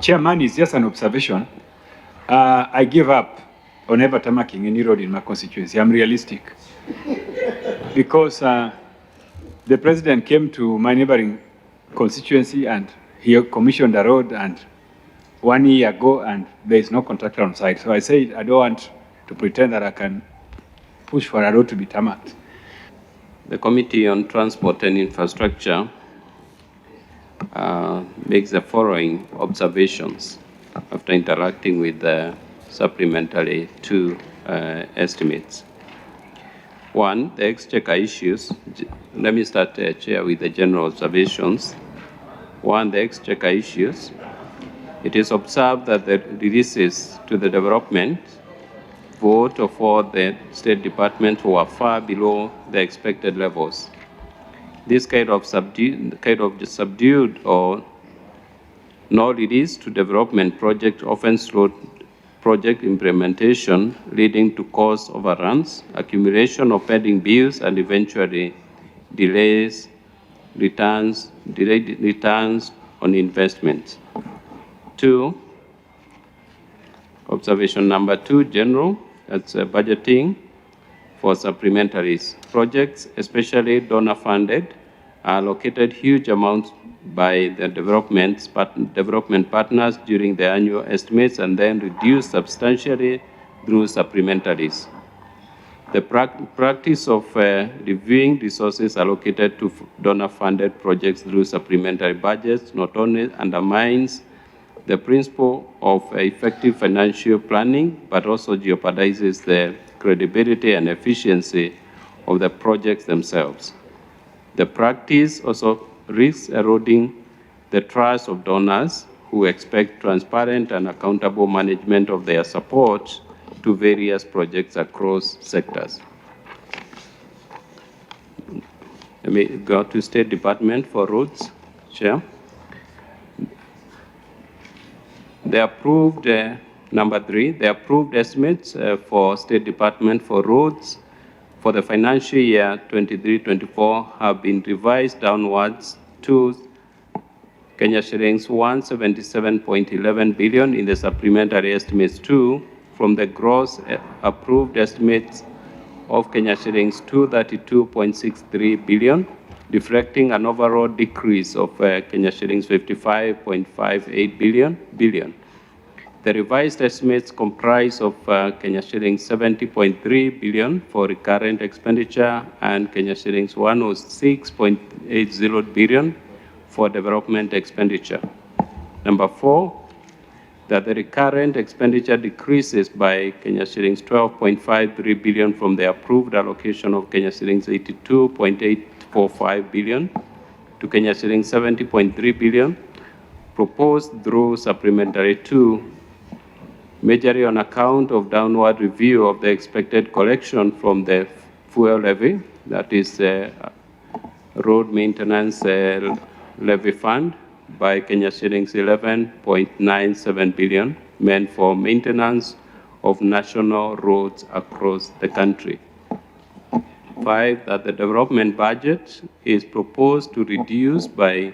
Chairman, it's just an observation. I give up on ever tarmacking any road in my constituency. I'm realistic. Because the president came to my neighboring constituency and he commissioned a road and 1 year ago and there is no contractor on site. So I said, I don't want to pretend that I can push for a road to be tarmacked. The Committee on Transport and Infrastructure makes the following observations after interacting with the supplementary two estimates. One, the exchequer issues. Let me start, Chair, with the general observations. One, the exchequer issues. It is observed that the releases to the development vote for the State Department were far below the expected levels. This kind of subdued or no release to development project often slowed project implementation, leading to cost overruns, accumulation of pending bills, and eventually delayed returns on investments. Two, observation number two, general, that's budgeting for supplementaries. Projects, especially donor-funded, are allocated huge amounts by the development partners during the annual estimates and then reduced substantially through supplementaries. The practice of reviewing resources allocated to donor-funded projects through supplementary budgets not only undermines the principle of effective financial planning, but also jeopardizes the credibility and efficiency of the projects themselves. The practice also risks eroding the trust of donors who expect transparent and accountable management of their support to various projects across sectors. Let me go to State Department for Roads, Chair. The approved, number three, the approved estimates for State Department for Roads for the financial year 23-24 have been revised downwards to Kenya shillings 177.11 billion in the supplementary estimates 2 from the gross approved estimates of Kenya shillings 232.63 billion, reflecting an overall decrease of Kenya shillings 55.58 billion. The revised estimates comprise of Kenya shillings 70.3 billion for recurrent expenditure and Kenya shillings 106.80 billion for development expenditure. Number four, that the recurrent expenditure decreases by Kenya shillings 12.53 billion from the approved allocation of Kenya shillings 82.845 billion to Kenya shillings 70.3 billion, proposed through supplementary 2, majorly on account of downward review of the expected collection from the fuel levy, that is road maintenance levy fund, by Kenya shillings 11.97 billion, meant for maintenance of national roads across the country. 5, that the development budget is proposed to reduce by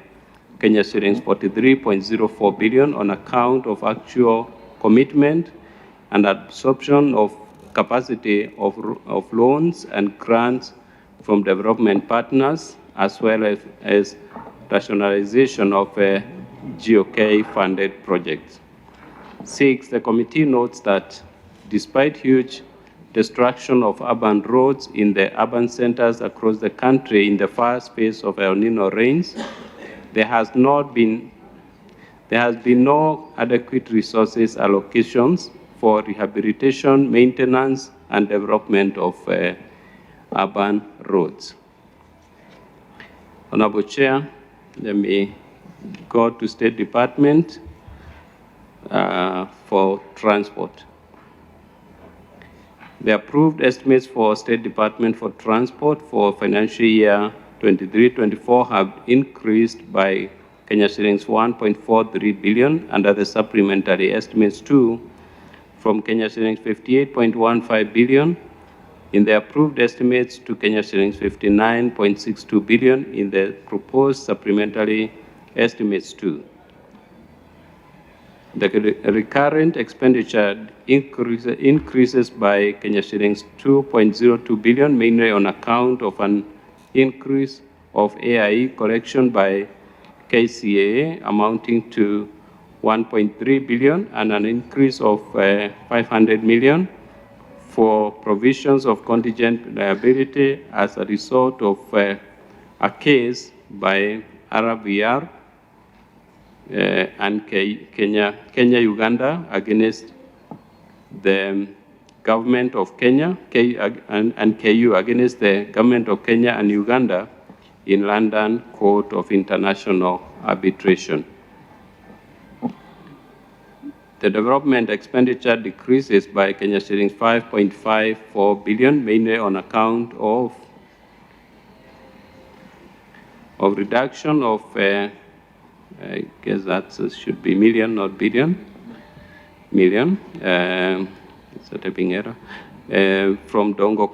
Kenya shillings 43.04 billion on account of actual commitment and absorption of capacity of loans and grants from development partners, as well as rationalization of GOK-funded projects. 6, the committee notes that despite huge destruction of urban roads in the urban centers across the country in the first phase of El Nino rains, there has been no adequate resources allocations for rehabilitation, maintenance, and development of urban roads. Honorable Chair, let me go to State Department for Transport. The approved estimates for State Department for Transport for financial year 23-24 have increased by Kenya shillings 1.43 billion under the supplementary estimates 2 from Kenya shillings 58.15 billion in the approved estimates to Kenya shillings 59.62 billion in the proposed supplementary estimates 2. The recurrent expenditure increases by Kenya shillings 2.02 billion, mainly on account of an increase of AIE collection by KCAA amounting to 1.3 billion and an increase of 500 million for provisions of contingent liability as a result of a case by RVR and Kenya-Uganda against the government of Kenya, and KU against the government of Kenya and Uganda in London Court of International Arbitration. The development expenditure decreases by Kenya shillings 5.54 billion, mainly on account of reduction of, I guess that should be million, not billion, million, it's a typing error, from Dongo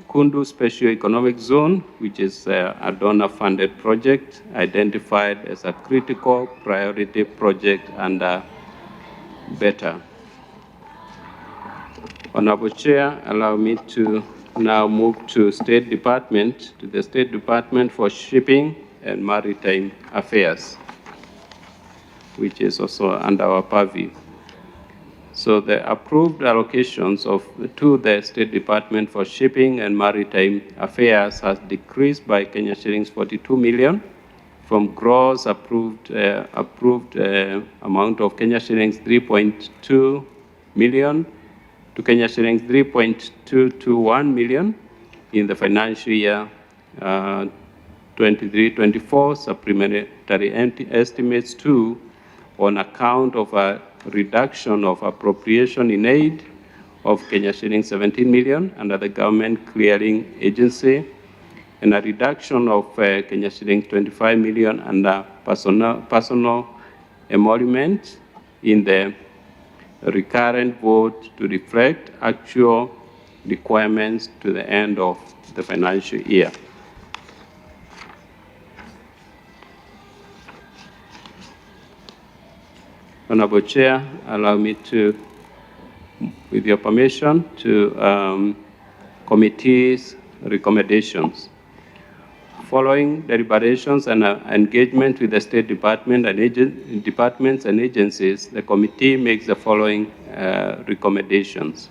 Kundu Special Economic Zone, which is a donor-funded project identified as a critical priority project under better. Honorable Chair, allow me to now move to the State Department for Shipping and Maritime Affairs, which is also under our purview. So the approved allocations to the State Department for Shipping and Maritime Affairs has decreased by Kenya shillings 42 million from gross approved amount of Kenya shillings 3.2 million to Kenya shillings 3.221 million in the financial year 23-24. Supplementary estimates too on account of a reduction of appropriation in aid of Kenya shillings 17 million under the Government Clearing Agency, and a reduction of Kenya shillings 25 million under personal emolument in the recurrent vote to reflect actual requirements to the end of the financial year. Honorable Chair, allow me to, with your permission, to committee's recommendations. Following deliberations and engagement with the State Department and departments and agencies, the committee makes the following recommendations.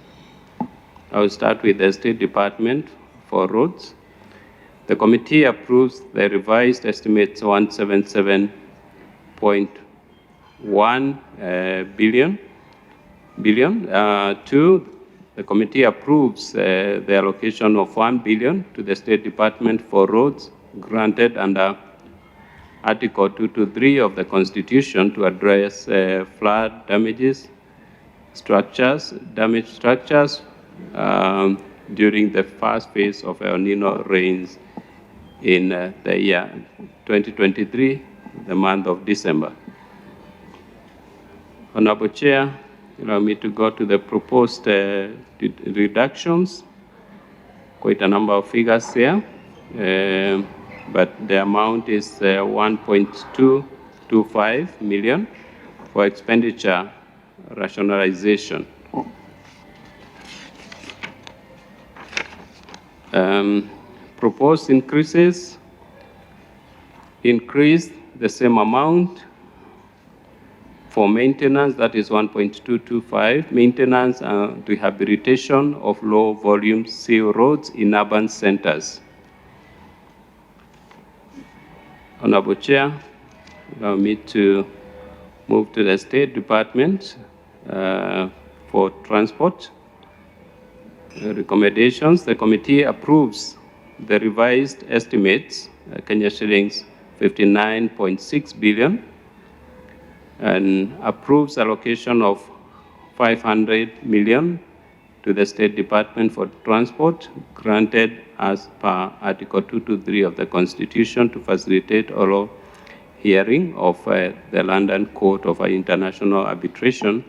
I will start with the State Department for Roads. The committee approves the revised estimates 177.1 billion. Two, the committee approves the allocation of 1 billion to the State Department for Roads granted under Article 223 of the Constitution to address flood damages, damaged structures during the first phase of El Nino rains in the year 2023, the month of December. Honorable Chair, allow me to go to the proposed reductions. Quite a number of figures here, but the amount is 1.225 million for expenditure rationalization. Proposed increases increase the same amount for maintenance, that is 1.225, maintenance and rehabilitation of low-volume seal roads in urban centers. Honorable Chair, allow me to move to the State Department for Transport. Recommendations. The committee approves the revised estimates, Kenya shillings 59.6 billion, and approves allocation of 500 million to the State Department for Transport, granted as per Article 223 of the Constitution to facilitate oral hearing of the London Court of International Arbitration,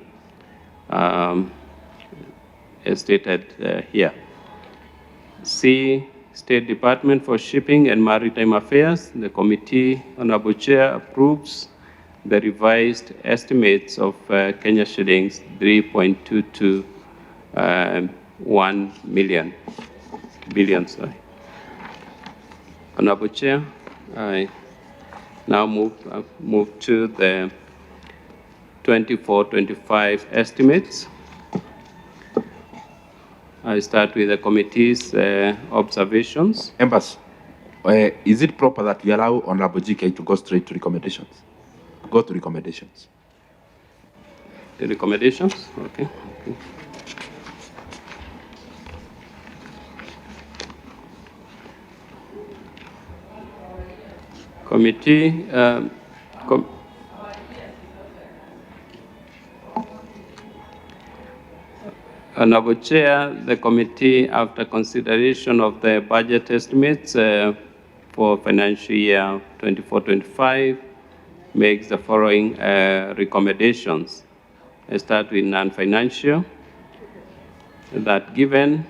as stated here. C, State Department for Shipping and Maritime Affairs. The committee, Honorable Chair, approves the revised estimates of Kenya shillings 3.221 billion. Honorable Chair, I now move to the 24-25 estimates. I start with the committee's observations. Members, is it proper that we allow Honorable GK to go straight to recommendations? Go to recommendations. The recommendations? Okay. Committee, Honorable Chair, the committee, after consideration of the budget estimates for financial year 24-25, makes the following recommendations. I start with non-financial, that given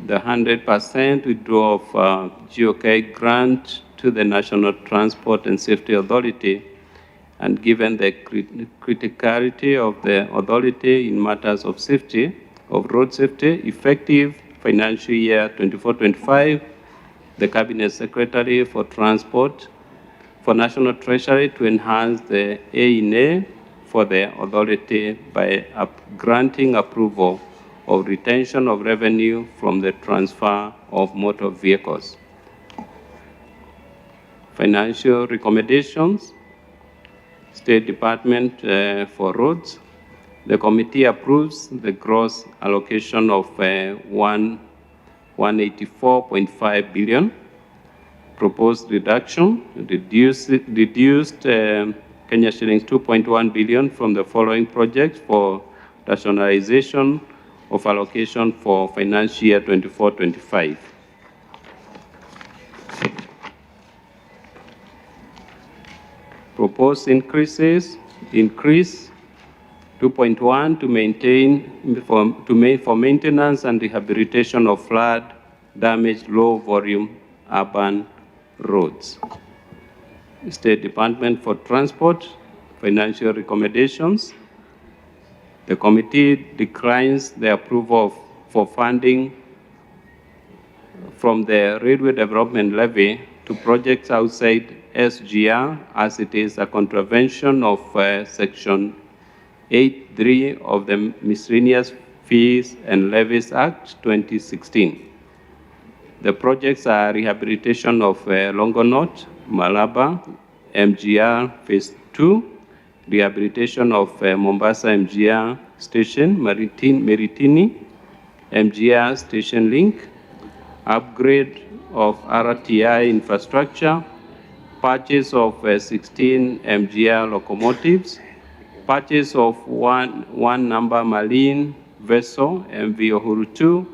the 100% withdrawal of GOK grant to the National Transport and Safety Authority, and given the criticality of the authority in matters of safety, of road safety, effective financial year 24-25, the Cabinet Secretary for Transport, for National Treasury to enhance the A&A for the authority by granting approval of retention of revenue from the transfer of motor vehicles. Financial recommendations, State Department for Roads. The committee approves the gross allocation of 184.5 billion. Proposed reduction, reduced Kenya shillings 2.1 billion from the following projects for rationalization of allocation for financial year 24-25. Proposed increase 2.1 to maintain for maintenance and rehabilitation of flood damaged low volume urban roads. State Department for Transport, financial recommendations. The committee declines the approval for funding from the Railway Development Levy to projects outside SGR, as it is a contravention of Section 8(3) of the Miscellaneous Fees and Levies Act 2016. The projects are rehabilitation of Longonot, Malaba, MGR Phase 2, rehabilitation of Mombasa MGR Station, Meritini, MGR Station Link, upgrade of RTI infrastructure, purchase of 16 MGR locomotives, purchase of one number marine vessel, MV Uhuru 2,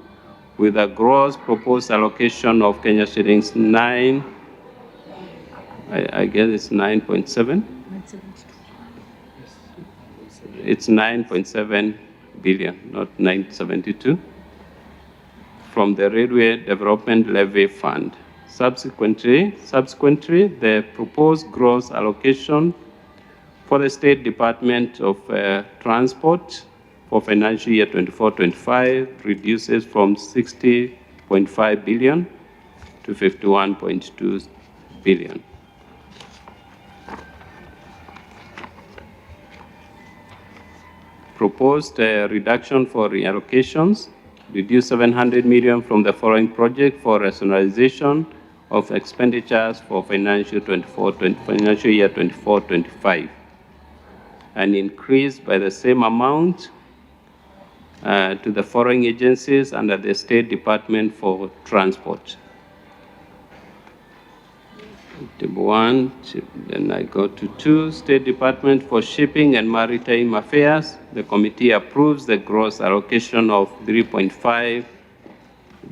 with a gross proposed allocation of Kenya shillings 9, I guess it's 9.7. It's 9.7 billion, not 972, from the Railway Development Levy Fund. Subsequently, the proposed gross allocation for the State Department of Transport for financial year 24-25 reduces from 60.5 billion to 51.2 billion. Proposed reduction for reallocations, reduce 700 million from the following project for rationalization of expenditures for financial year 24-25, and increase by the same amount to the following agencies under the State Department for Transport. One, then I go to 2, State Department for Shipping and Maritime Affairs. The committee approves the gross allocation of 3.5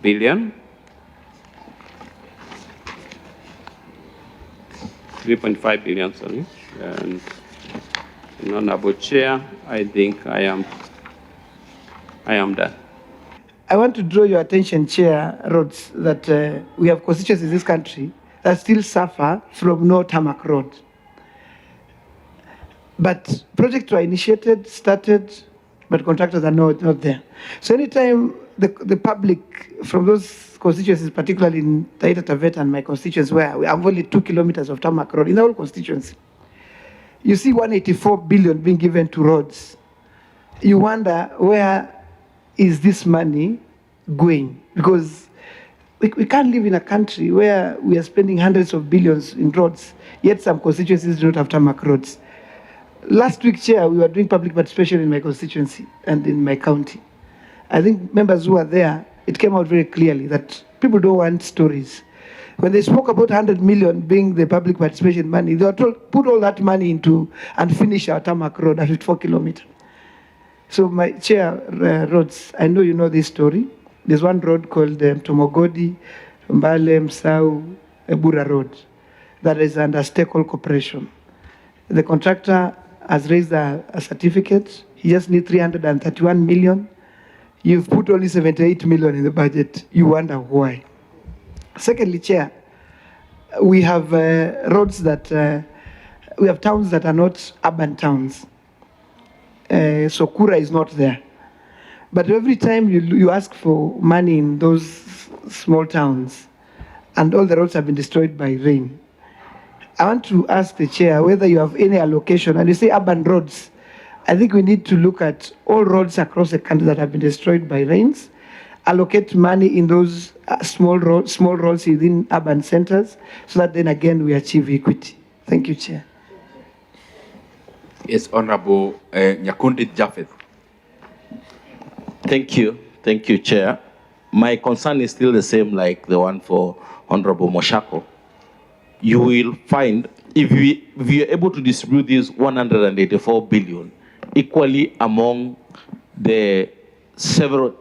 billion. 3.5 billion, sorry. And Honorable Chair, I think I am done. I want to draw your attention, Chair Rhodes, that we have constituencies in this country that still suffer from no tarmac road. But projects were initiated, started, but contractors are not there. So anytime the public from those constituencies, particularly in Taita Taveta and my constituency, where we have only 2 kilometers of tarmac road in the whole constituency, you see 184 billion being given to roads. You wonder, where is this money going? Because we can't live in a country where we are spending hundreds of billions in roads, yet some constituencies do not have tarmac roads. Last week, Chair, we were doing public participation in my constituency and in my county. I think members who were there, it came out very clearly that people don't want stories. When they spoke about 100 million being the public participation money, they were told, put all that money into and finish our tarmac road at 54 kilometers. So my Chair, roads, I know you know this story. There's one road called Tomogodi, Mbale, Msau, Ebura Road that is under Stakeholder Corporation. The contractor has raised a certificate. He just needs 331 million. You've put only 78 million in the budget. You wonder why. Secondly, Chair, we have roads that, we have towns that are not urban towns. So Kura is not there. But every time you ask for money in those small towns, and all the roads have been destroyed by rain, I want to ask the Chair whether you have any allocation, and you say urban roads. I think we need to look at all roads across the country that have been destroyed by rains, allocate money in those small roads within urban centers, so that then again we achieve equity. Thank you, Chair. Yes, Honorable Nyakundi Japheth. Thank you, Chair. My concern is still the same like the one for Honorable Moshako. You will find, if we are able to distribute this 184 billion equally among the several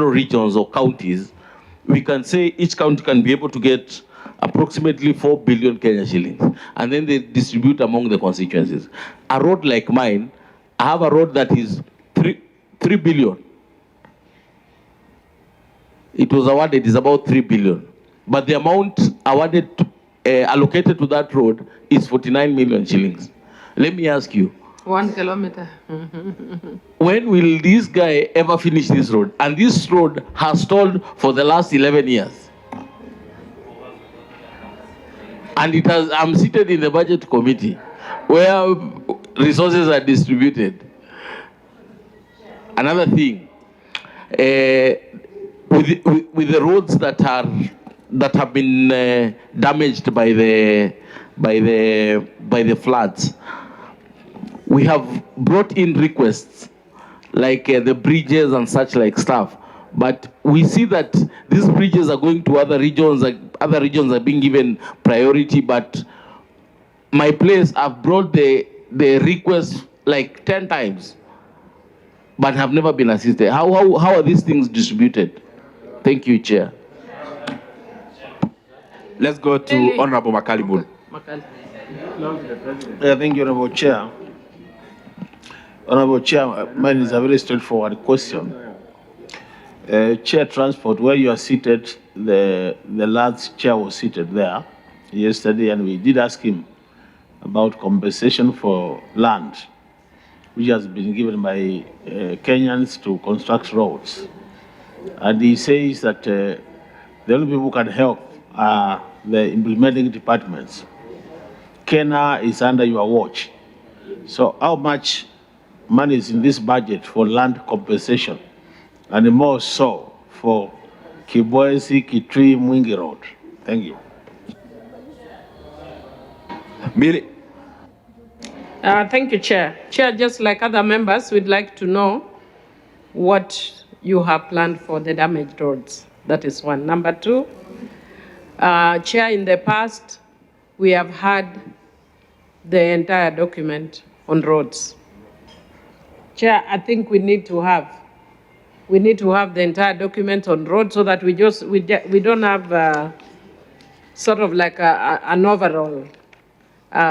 regions or counties, we can say each county can be able to get approximately 4 billion Kenya shillings, and then they distribute among the constituencies. A road like mine, I have a road that is 3 billion. It was awarded is about 3 billion, but the amount awarded allocated to that road is 49 million shillings. Let me ask you, 1 kilometer. when will this guy ever finish this road? And this road has stalled for the last 11 years. And it has, I'm seated in the budget committee where resources are distributed. Another thing, with the roads that have been damaged by the floods, we have brought in requests like the bridges and such like stuff, but we see that these bridges are going to other regions. Other regions are being given priority, but my place, I've brought the request like 10 times, but have never been assisted. How are these things distributed? Thank you, Chair. Let's go to Honorable Makalibun. Thank you, Honorable Chair. Honorable Chair, mine is a very straightforward question. Chair Transport, where you are seated, the last chair was seated there yesterday, and we did ask him about compensation for land, which has been given by Kenyans to construct roads. And he says that the only people who can help are the implementing departments. Kenya is under your watch. So how much money is in this budget for land compensation, and more so for Kibwezi, Kitui, Mwingi Road? Thank you. Mili. Thank you, Chair. Chair, just like other members, we'd like to know what you have planned for the damaged roads. That is one. Number two, Chair, in the past, we have had the entire document on roads. Chair, I think we need to have the entire document on roads so that we don't have sort of like an overall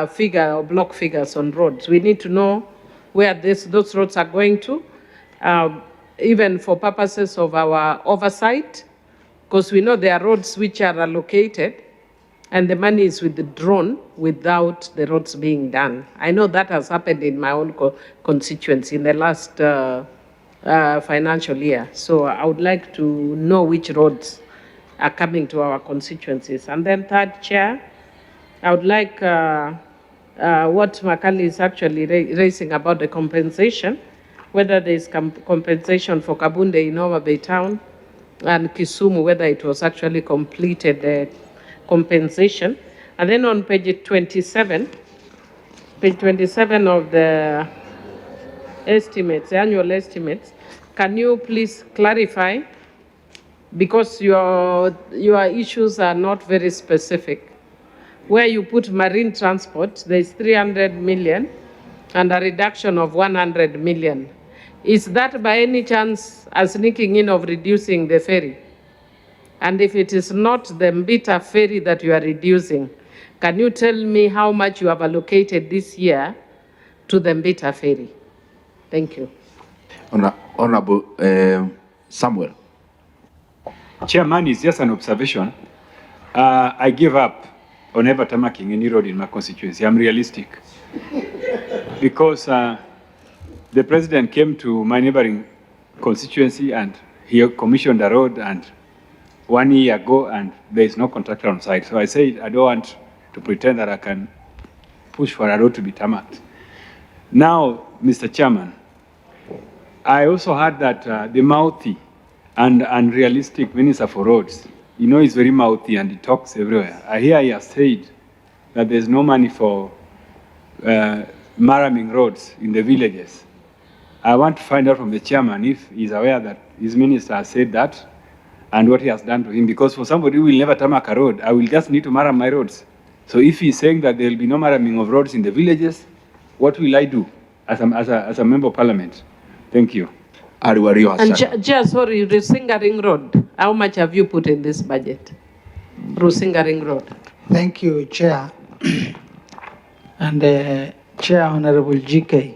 figure or block figures on roads. We need to know where those roads are going to, even for purposes of our oversight, because we know there are roads which are allocated and the money is withdrawn without the roads being done. I know that has happened in my own constituency in the last financial year. So I would like to know which roads are coming to our constituencies. And then third, Chair, I would like what Makali is actually raising about the compensation, whether there is compensation for Kabunde in Homa Bay Town and Kisumu, whether it was actually completed, the compensation. And then on page 27 of the estimates, the annual estimates, can you please clarify, because your issues are not very specific, where you put marine transport, there's 300 million and a reduction of 100 million. Is that by any chance a sneaking in of reducing the ferry? And if it is not the Mbita ferry that you are reducing, can you tell me how much you have allocated this year to the Mbita ferry? Thank you. Honorable Samuel. Chairman, it's just an observation. I give up on ever tamaking any road in my constituency. I'm realistic. Because the president came to my neighboring constituency and he commissioned a road and 1 year ago, and there is no contractor on site. So I said, I don't want to pretend that I can push for a road to be tarmacked. Now, Mr. Chairman, I also heard that the mouthy and unrealistic minister for roads, you know, he's very mouthy and he talks everywhere. I hear he has said that there's no money for maraming roads in the villages. I want to find out from the chairman if he's aware that his minister has said that and what he has done to him. Because for somebody who will never tarmac a road, I will just need to maram my roads. So if he's saying that there will be no maraming of roads in the villages, what will I do as a member of parliament? Thank you. And sorry, Rusinga Ring Road, how much have you put in this budget? Rusinga Ring Road. Thank you, Chair. And Chair Honorable GK,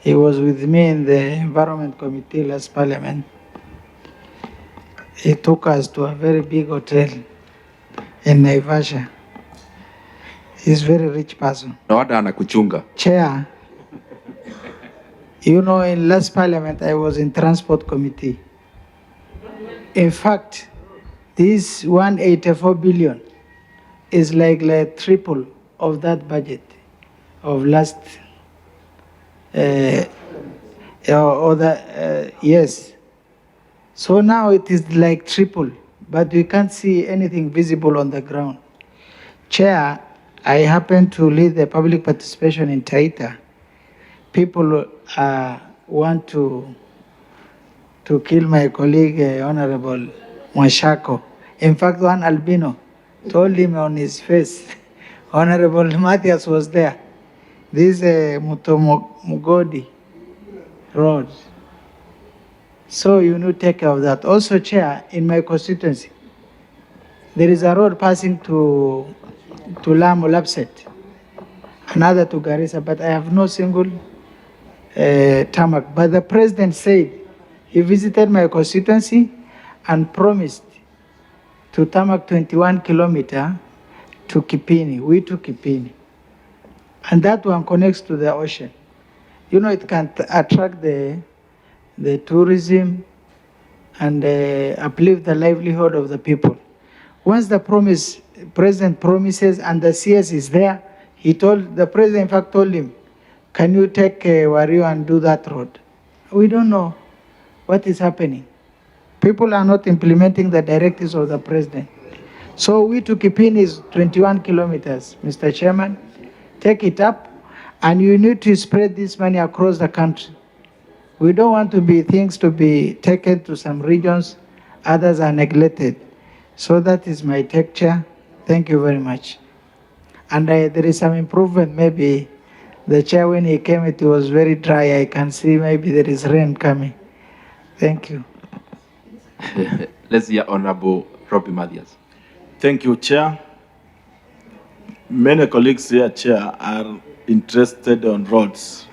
he was with me in the Environment Committee last Parliament. He took us to a very big hotel in Naivasha. He's a very rich person. Chair, you know, in last Parliament, I was in Transport Committee. In fact, this 184 billion is like triple of that budget of last, yes. So now it is like triple, but we can't see anything visible on the ground. Chair, I happen to lead the public participation in Taita. People want to kill my colleague, Honorable Mwashako. In fact, one albino told him on his face, Honorable Matthias was there. This Mutomugodi road. So you need to take care of that. Also, Chair, in my constituency, there is a road passing to Lamu Lapset, another to Garissa, but I have no single tarmac. But the president said he visited my constituency and promised to tarmac 21 kilometers to Kipini, to Kipini. And that one connects to the ocean. You know, it can attract the tourism and uplift the livelihood of the people. Once the president promises and the CS is there, the president in fact told him, can you take Wario and do that road? We don't know what is happening. People are not implementing the directives of the president. So we to Kipini is 21 kilometers, Mr. Chairman. Take it up, and you need to spread this money across the country. We don't want things to be taken to some regions, others are neglected. So that is my take, Chair. Thank you very much. And there is some improvement. Maybe the Chair, when he came, it was very dry. I can see maybe there is rain coming. Thank you. Let's hear Honorable Robbie Mathias. Thank you, Chair. Many colleagues here, Chair, are interested on roads.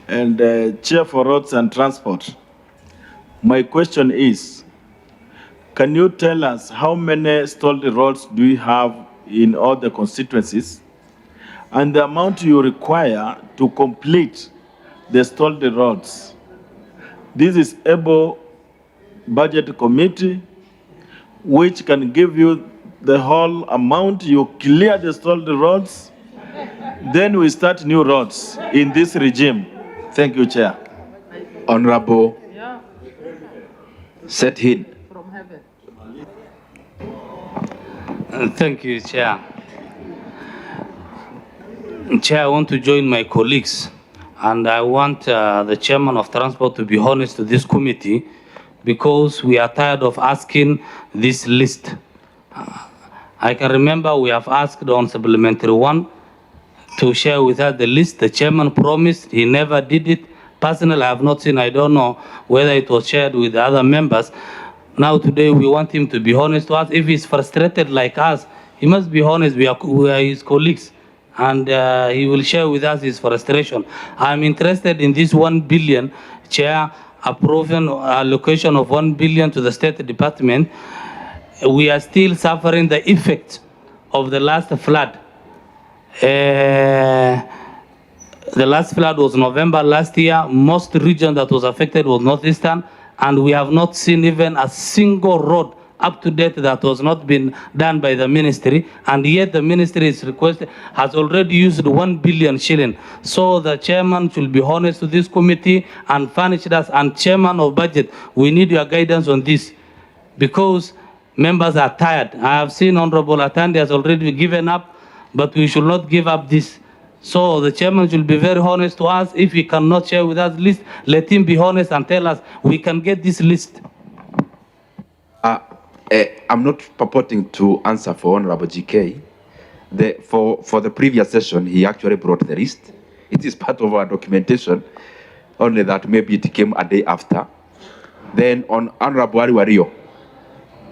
And Chair for Roads and Transport, my question is, can you tell us how many stalled roads do we have in all the constituencies and the amount you require to complete the stalled roads? This is able budget committee which can give you the whole amount, you clear the stalled roads, then we start new roads in this regime. Thank you, Chair. Honorable Sethin. Thank you, Chair. Chair, I want to join my colleagues, and I want the Chairman of Transport to be honest to this committee, because we are tired of asking this list. I can remember we have asked on supplementary 1 to share with us the list. The Chairman promised, he never did it. Personally, I have not seen, I don't know whether it was shared with the other members. Now today we want him to be honest to us. If he's frustrated like us, he must be honest, we are his colleagues. And he will share with us his frustration. I'm interested in this 1 billion, Chair, approving allocation of 1 billion to the State Department. We are still suffering the effect of the last flood. The last flood was November last year. Most region that was affected was Northeastern, and we have not seen even a single road up to date that was not been done by the ministry, and yet the ministry is has already used 1 billion shilling. So the chairman should be honest to this committee and furnish us, and chairman of budget, we need your guidance on this, because members are tired. I have seen Honorable Atandi has already given up, but we should not give up this. So the chairman should be very honest to us. If he cannot share with us list, let him be honest and tell us we can get this list. I'm not purporting to answer for Honorable GK. For the previous session, he actually brought the list. It is part of our documentation, only that maybe it came a day after. Then on Honorable Wario,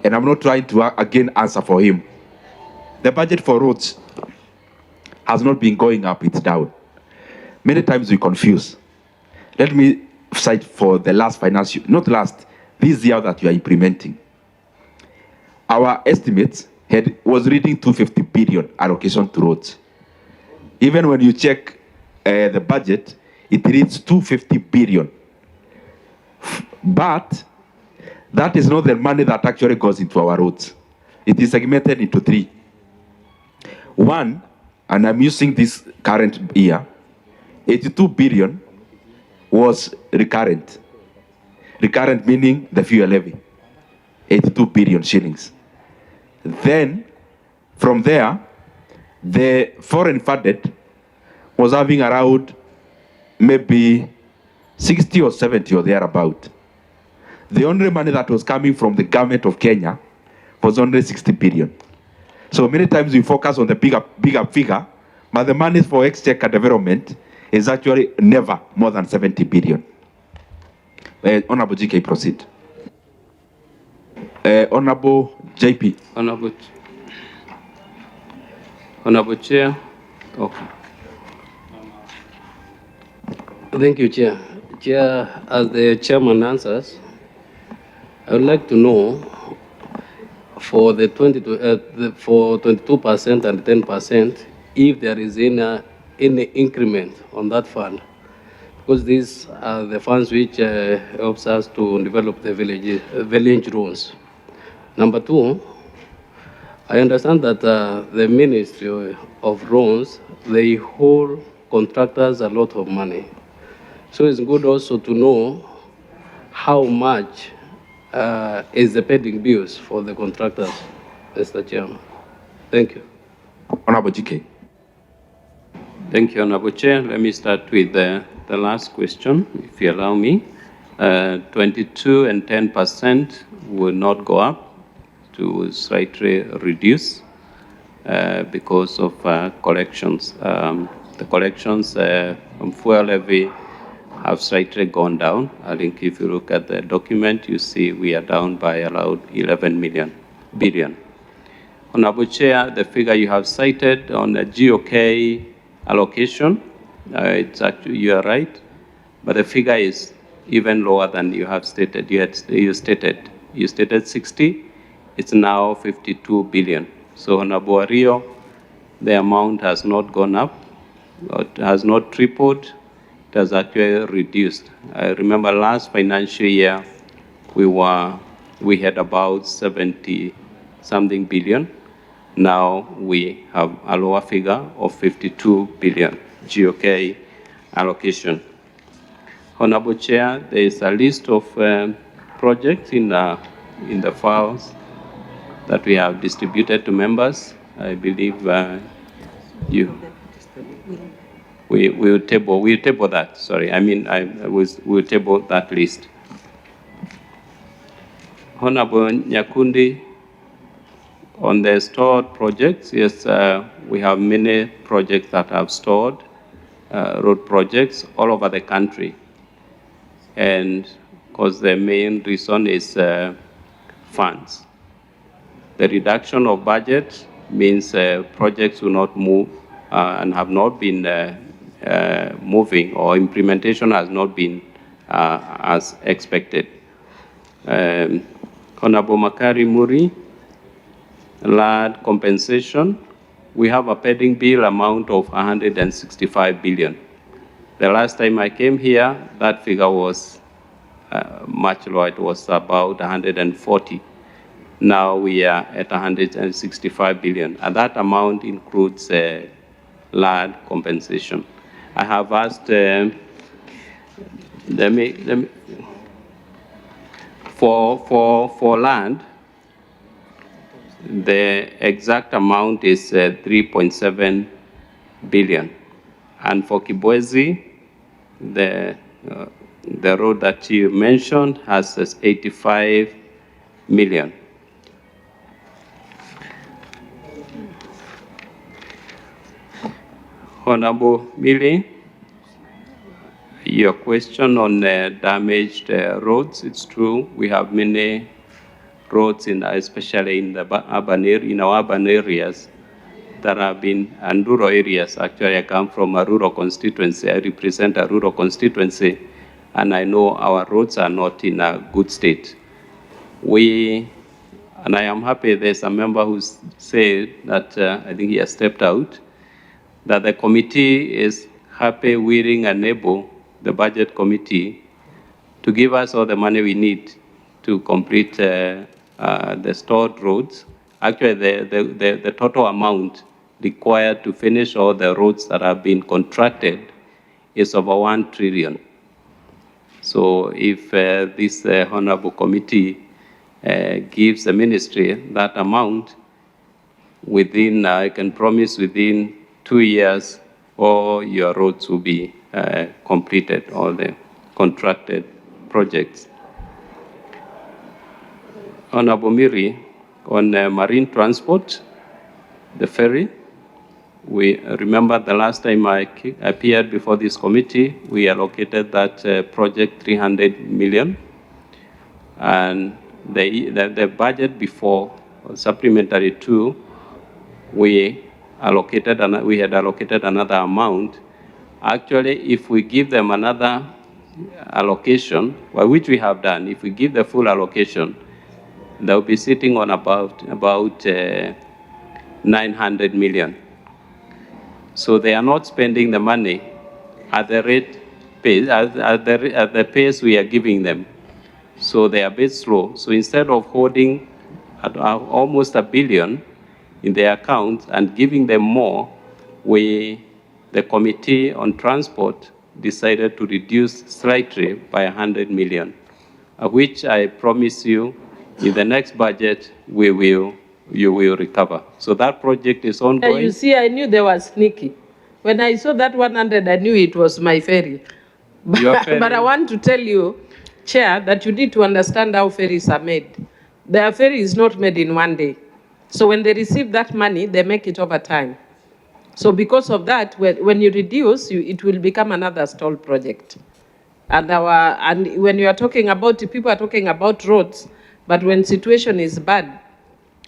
and I'm not trying to again answer for him. The budget for roads has not been going up, it's down. Many times we confuse. Let me cite for the last financial, not last, this year that you are implementing. Our estimate was reading 250 billion allocation to roads. Even when you check the budget, it reads 250 billion. But that is not the money that actually goes into our roads. It is segmented into 3. 1, and I'm using this current year, 82 billion was recurrent. Recurrent meaning the fuel levy, 82 billion shillings. Then, from there, the foreign funded was having around maybe 60 or 70 or thereabout. The only money that was coming from the government of Kenya was only 60 billion. So many times we focus on the bigger figure, but the money for exchequer development is actually never more than 70 billion. Honorable GK, proceed. Honorable JP. Honorable Chair. Okay. Thank you, Chair. Chair, as the chairman answers, I would like to know for the 22% and 10%, if there is any increment on that fund, because these are the funds which helps us to develop the village roads. Number 2, I understand that the Ministry of Roads, they hold contractors a lot of money. So it's good also to know how much is the pending bills for the contractors, Mr. Chairman. Thank you. Honorable GK. Thank you, Honorable Chair. Let me start with the last question, if you allow me. 22 and 10% will not go up, to slightly reduce because of collections. The collections from fuel levy have slightly gone down. I think if you look at the document, you see we are down by around 11 billion. Honorable Chair, the figure you have cited on the GOK allocation, it's actually, you are right, but the figure is even lower than you have stated. You stated 60, It's now 52 billion. So on Abuario, the amount has not gone up, it has not tripled, it has actually reduced. I remember last financial year, we had about 70-something billion. Now we have a lower figure of 52 billion GOK allocation. Honorable Chair, there is a list of projects in the files that we have distributed to members. I believe we'll table that. Sorry, we'll table that list. Honorable Nyakundi, on the stored projects, yes, we have many projects that have stored, road projects all over the country. And of course, the main reason is funds. The reduction of budget means projects will not move and have not been moving, or implementation has not been as expected. Honorable Makari Muri, land compensation, we have a pending bill amount of 165 billion. The last time I came here, that figure was much lower. It was about 140. Now we are at 165 billion, and that amount includes land compensation. I have asked, for land, the exact amount is 3.7 billion. And for Kibwezi, the road that you mentioned has 85 million. Honorable Mili, your question on damaged roads, it's true. We have many roads, especially in our urban areas that have been, and rural areas. Actually, I come from a rural constituency. I represent a rural constituency, and I know our roads are not in a good state. And I am happy there's a member who said that, I think he has stepped out, that the committee is happy, willing, and able, the budget committee, to give us all the money we need to complete the stored roads. Actually, the total amount required to finish all the roads that have been contracted is over 1 trillion. So if this honorable committee gives the ministry that amount, I can promise within 2 years, all your roads will be completed, all the contracted projects. Honorable Miri, on marine transport, the ferry, we remember the last time I appeared before this committee, we allocated that project 300 million. And the budget before, supplementary 2, we had allocated another amount. Actually, if we give them another allocation, which we have done, if we give the full allocation, they'll be sitting on about 900 million. So they are not spending the money at the pace we are giving them. So they are a bit slow. So instead of holding at almost $1 billion in their accounts and giving them more, the Committee on Transport decided to reduce slightly by 100 million, which I promise you, in the next budget, you will recover. So that project is ongoing. You see, I knew they were sneaky. When I saw that 100, I knew it was my ferry. But I want to tell you, Chair, that you need to understand how ferries are made. Their ferry is not made in one day. So when they receive that money, they make it over time. So because of that, when you reduce, it will become another stalled project. And when you are talking about, people are talking about roads, but when situation is bad,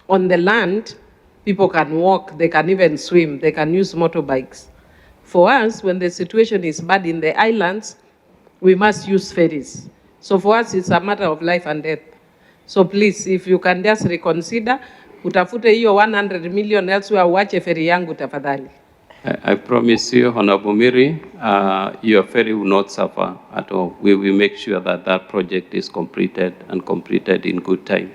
on the land, people can walk, they can even swim, they can use motorbikes. For us, when the situation is bad in the islands, we must use ferries. So for us, it's a matter of life and death. So please, if you can just reconsider, utafute hiyo 100 million elsewhere, uache ferry yangu tafadhali. I promise you, Honorable Miri, your ferry will not suffer at all. We will make sure that that project is completed and completed in good time.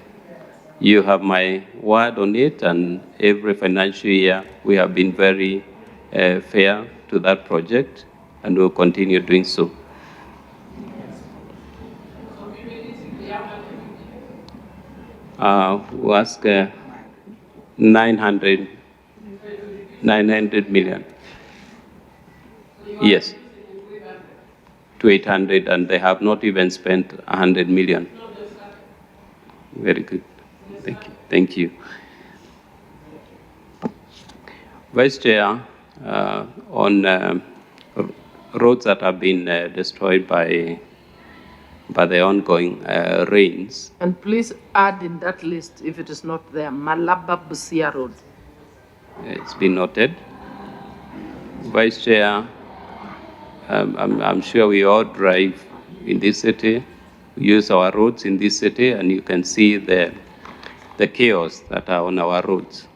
You have my word on it, and every financial year we have been very fair to that project, and we'll continue doing so. We'll ask 900 million. Yes, to 800, and they have not even spent 100 million. Very good. Thank you. Thank you. Vice Chair, on roads that have been destroyed by the ongoing rains. And please add in that list, if it is not there, Malaba Busia Road. It's been noted. Vice Chair, I'm sure we all drive in this city, we use our roads in this city, and you can see the chaos that are on our roads.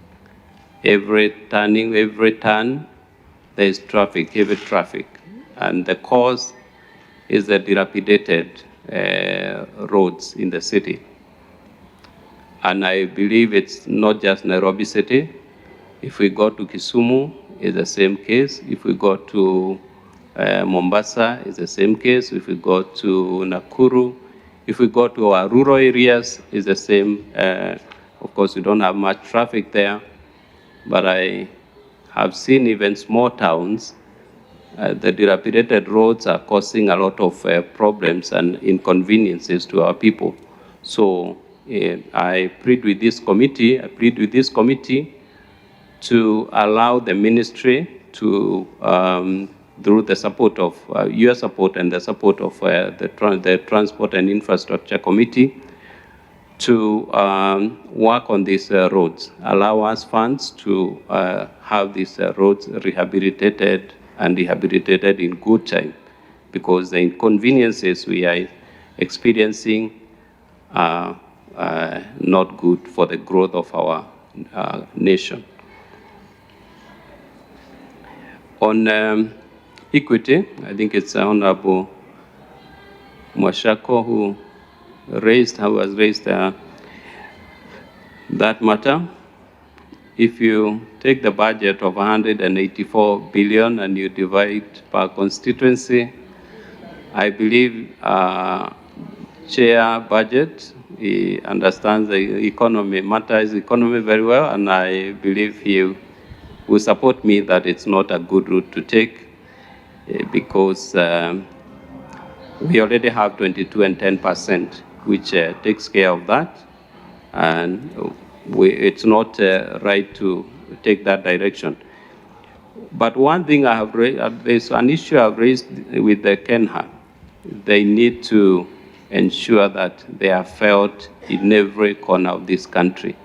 Every turn, there is traffic, heavy traffic. And the cause is the dilapidated roads in the city. And I believe it's not just Nairobi City. If we go to Kisumu, it's the same case. If we go to Mombasa, it's the same case. If we go to Nakuru, if we go to our rural areas, it's the same. Of course, we don't have much traffic there, but I have seen even small towns, the dilapidated roads are causing a lot of problems and inconveniences to our people. So I plead with this committee, to allow the ministry to, through the support of your support and the support of the Transport and Infrastructure Committee, to work on these roads, allow us funds to have these roads rehabilitated in good time, because the inconveniences we are experiencing are not good for the growth of our nation. On equity, I think it's Honorable Mwashako who has raised that matter. If you take the budget of 184 billion and you divide per constituency, I believe Chair Budget, he understands the economy, matters economy very well, and I believe he will support me that it's not a good route to take, because we already have 22 and 10%, which takes care of that, and it's not right to take that direction. But one thing I have raised, there's an issue I've raised with the KENHA. They need to ensure that they are felt in every corner of this country.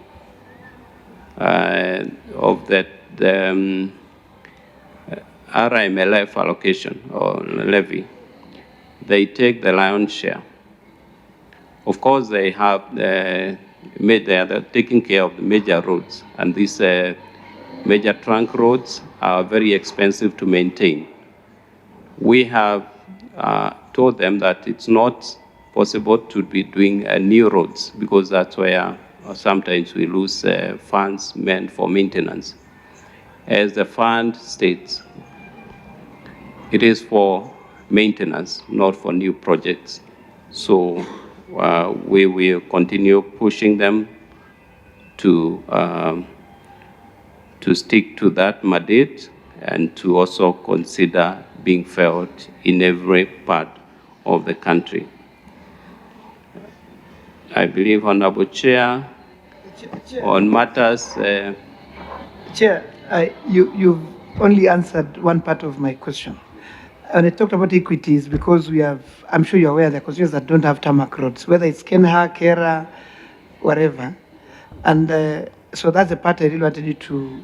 Of the RMLF allocation or levy, they take the lion's share. Of course, they have they are taking care of the major roads, and these major trunk roads are very expensive to maintain. We have told them that it's not possible to be doing new roads, because that's where sometimes we lose funds meant for maintenance. As the fund states, it is for maintenance, not for new projects. So we will continue pushing them to stick to that mandate and to also consider being felt in every part of the country. I believe, Honorable Chair, on matters... Chair, you've only answered one part of my question. When I talked about equities, because we have, I'm sure you're aware, there are constituencies that don't have tarmac roads, whether it's KENHA, KERA, whatever. And so that's the part I really wanted you to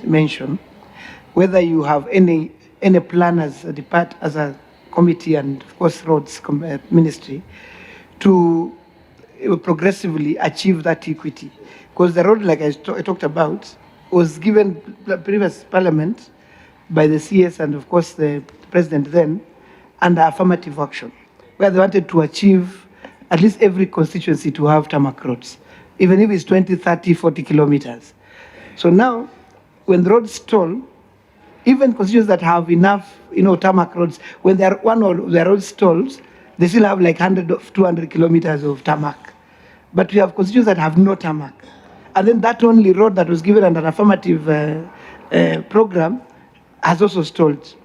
mention. Whether you have any plan as a committee, and of course roads ministry, to progressively achieve that equity. Because the road, like I talked about, was given the previous parliament by the CS and of course the president then under affirmative action, where they wanted to achieve at least every constituency to have tarmac roads, even if it's 20, 30, 40 kilometers. So now, when the roads stall, even constituencies that have enough, tarmac roads, when one of their roads stalls, they still have like 100 or 200 kilometers of tarmac. But we have constituencies that have no tarmac. And then that only road that was given under an affirmative program has also stalled.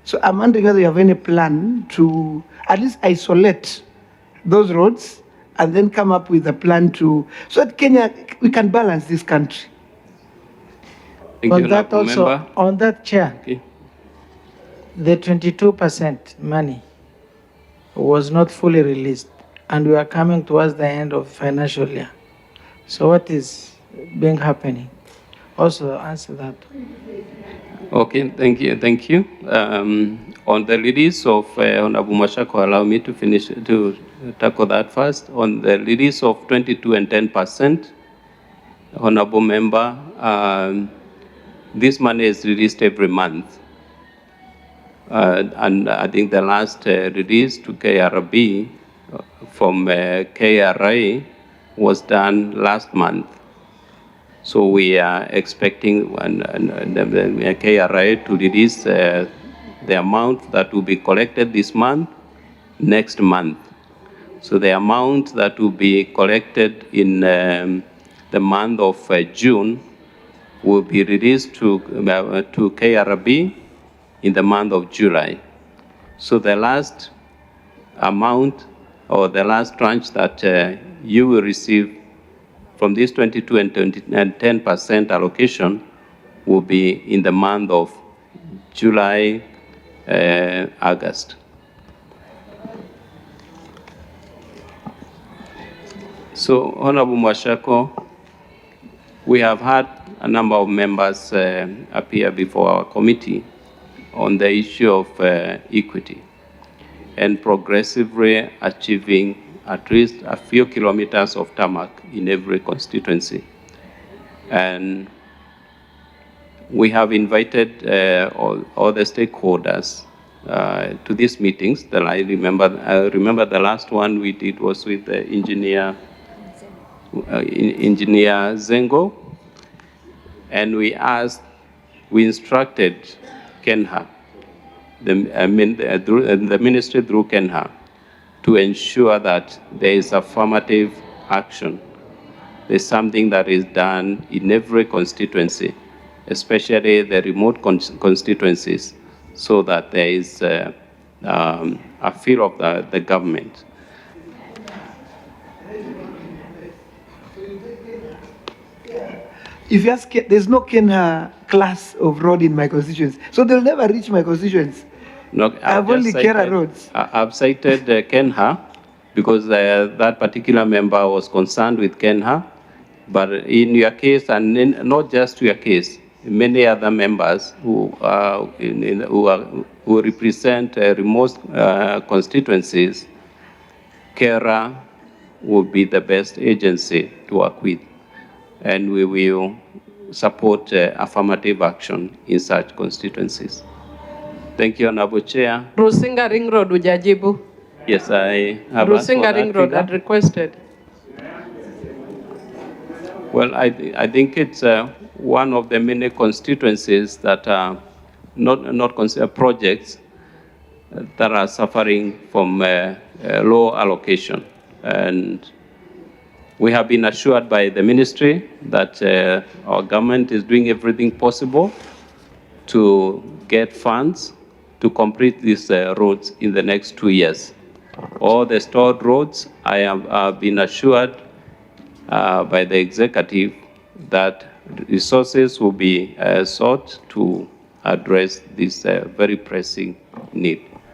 So I'm wondering whether you have any plan to at least isolate those roads and then come up with a plan so that Kenya, we can balance this country. Thank you, On that also, member. on that, Chair, Okay. the 22% money was not fully released, and we are coming towards the end of the financial year. So what is being happening? Also answer that. Okay, thank you. On the release of Honorable Mashako, allow me to finish to tackle that first. On the release of 22 and 10%, Honorable Member, this money is released every month. And I think the last release to KRB from KRA was done last month. So we are expecting the KRA to release the amount that will be collected this month, next month. So the amount that will be collected in the month of June will be released to KRB in the month of July. So the last amount or the last tranche that you will receive from this 22 and 10% allocation will be in the month of July, August. So, Honorable Mwashako, we have had a number of members appear before our committee on the issue of equity and progressively achieving at least a few kilometers of tarmac in every constituency. And we have invited all the stakeholders to these meetings. I remember the last one we did was with the engineer Zengo, and we instructed Kenha, the ministry through Kenha, to ensure that there is affirmative action. There's something that is done in every constituency, especially the remote constituencies, so that there is a feel of the government. If you ask, there's no Kenya class of road in my constituency, so they'll never reach my constituency. No, I've only Kera roads. I've cited Kenha because that particular member was concerned with Kenha, but in your case, and not just your case, many other members who represent remote constituencies, Kera would be the best agency to work with, and we will support affirmative action in such constituencies. Thank you, Honorable Chair. Rusinga Ring Road, ujajibu. Yes, I have asked for Rusinga that Ring Road figure. had requested. Well, I think it's one of the many constituencies that are not considered projects that are suffering from low allocation. And we have been assured by the ministry that our government is doing everything possible to get funds to complete these roads in the next 2 years. All the stored roads, I have been assured by the executive that resources will be sought to address this very pressing need.